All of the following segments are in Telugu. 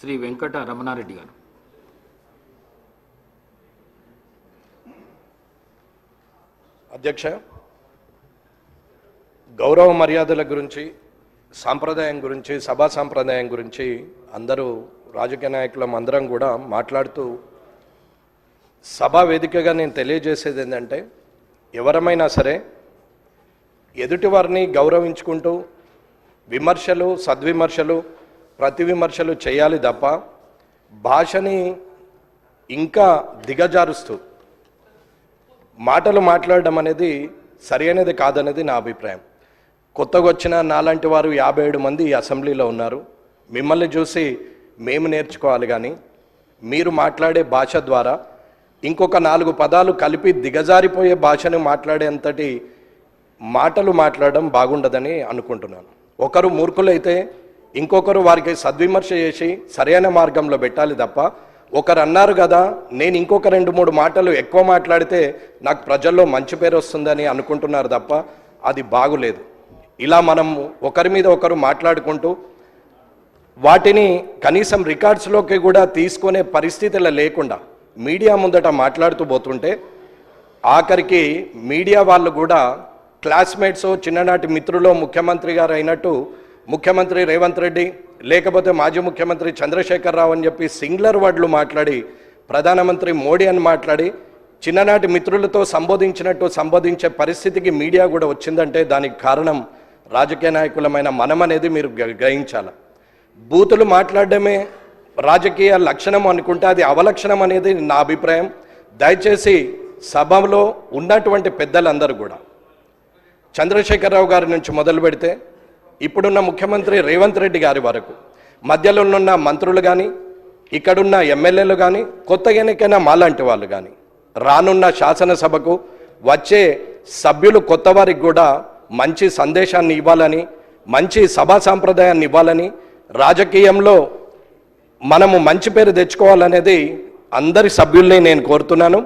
శ్రీ వెంకట రమణారెడ్డి గారు. అధ్యక్ష, గౌరవ మర్యాదల గురించి, సాంప్రదాయం గురించి, సభా సాంప్రదాయం గురించి అందరూ రాజకీయ నాయకులం అందరం కూడా మాట్లాడుతూ సభా వేదికగా నేను తెలియజేసేది ఏంటంటే, ఎవరమైనా సరే ఎదుటి వారిని గౌరవించుకుంటూ విమర్శలు, సద్విమర్శలు, ప్రతి విమర్శలు చేయాలి తప్ప భాషని ఇంకా దిగజారుస్తూ మాటలు మాట్లాడడం అనేది సరైనది కాదనేది నా అభిప్రాయం. కొత్తగా వచ్చిన నాలాంటి వారు 57 మంది ఈ అసెంబ్లీలో ఉన్నారు. మిమ్మల్ని చూసి మేము నేర్చుకోవాలి, కానీ మీరు మాట్లాడే భాష ద్వారా ఇంకొక 4 పదాలు కలిపి దిగజారిపోయే భాషను మాట్లాడేంతటి మాటలు మాట్లాడడం బాగుండదని అనుకుంటున్నాను. ఒకరు మూర్ఖులైతే ఇంకొకరు వారికి సద్విమర్శ చేసి సరైన మార్గంలో పెట్టాలి తప్ప, ఒకరు అన్నారు కదా నేను ఇంకొక 2-3 మాటలు ఎక్కువ మాట్లాడితే నాకు ప్రజల్లో మంచి పేరు వస్తుందని అనుకుంటున్నారు తప్ప అది బాగులేదు. ఇలా మనం ఒకరి మీద ఒకరు మాట్లాడుకుంటూ వాటిని కనీసం రికార్డ్స్లోకి కూడా తీసుకునే పరిస్థితులు లేకుండా మీడియా ముందట మాట్లాడుతూ పోతుంటే ఆఖరికి మీడియా వాళ్ళు కూడా క్లాస్మేట్స్, చిన్ననాటి మిత్రులు ముఖ్యమంత్రి గారు అయినట్టు ముఖ్యమంత్రి రేవంత్ రెడ్డి లేకపోతే మాజీ ముఖ్యమంత్రి చంద్రశేఖరరావు అని చెప్పి సింగులర్ వర్డ్లు మాట్లాడి, ప్రధానమంత్రి మోడీ అని మాట్లాడి చిన్ననాటి మిత్రులతో సంబోధించే పరిస్థితికి మీడియా కూడా వచ్చిందంటే దానికి కారణం రాజకీయ నాయకులమైన మనం అనేది మీరు గ్రహించాలి. బూతులు మాట్లాడడమే రాజకీయ లక్షణం అనుకుంటే అది అవలక్షణం అనేది నా అభిప్రాయం. దయచేసి సభలో ఉన్నటువంటి పెద్దలందరూ కూడా చంద్రశేఖరరావు గారి నుంచి మొదలు పెడితే ఇప్పుడున్న ముఖ్యమంత్రి రేవంత్ రెడ్డి గారి వరకు మధ్యలో ఉన్న మంత్రులు కానీ, ఇక్కడున్న ఎమ్మెల్యేలు కానీ, కొత్తగా ఎన్నికైన మాలాంటి వాళ్ళు కానీ, రానున్న శాసనసభకు వచ్చే సభ్యులు కొత్త వారికి కూడా మంచి సందేశాన్ని ఇవ్వాలని, మంచి సభా సాంప్రదాయాన్ని ఇవ్వాలని, రాజకీయంలో మనము మంచి పేరు తెచ్చుకోవాలనేది అందరి సభ్యుల్ని నేను కోరుతున్నాను.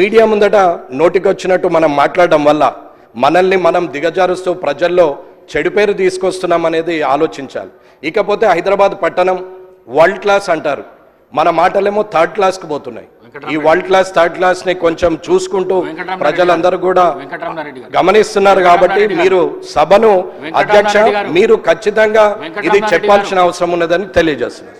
మీడియా ముందట నోటికొచ్చినట్టు మనం మాట్లాడడం వల్ల మనల్ని మనం దిగజారుస్తూ ప్రజల్లో చెడు పేరు తీసుకొస్తున్నాం అనేది ఆలోచించాలి. ఇకపోతే హైదరాబాద్ పట్టణం వరల్డ్ క్లాస్ అంటారు, మన మాటలేమో థర్డ్ క్లాస్కి పోతున్నాయి. ఈ వరల్డ్ క్లాస్, థర్డ్ క్లాస్ని కొంచెం చూసుకుంటూ ప్రజలందరూ కూడా గమనిస్తున్నారు. కాబట్టి మీరు సభను అధ్యక్ష మీరు ఖచ్చితంగా ఇది చెప్పాల్సిన అవసరం ఉన్నదని తెలియజేస్తున్నారు.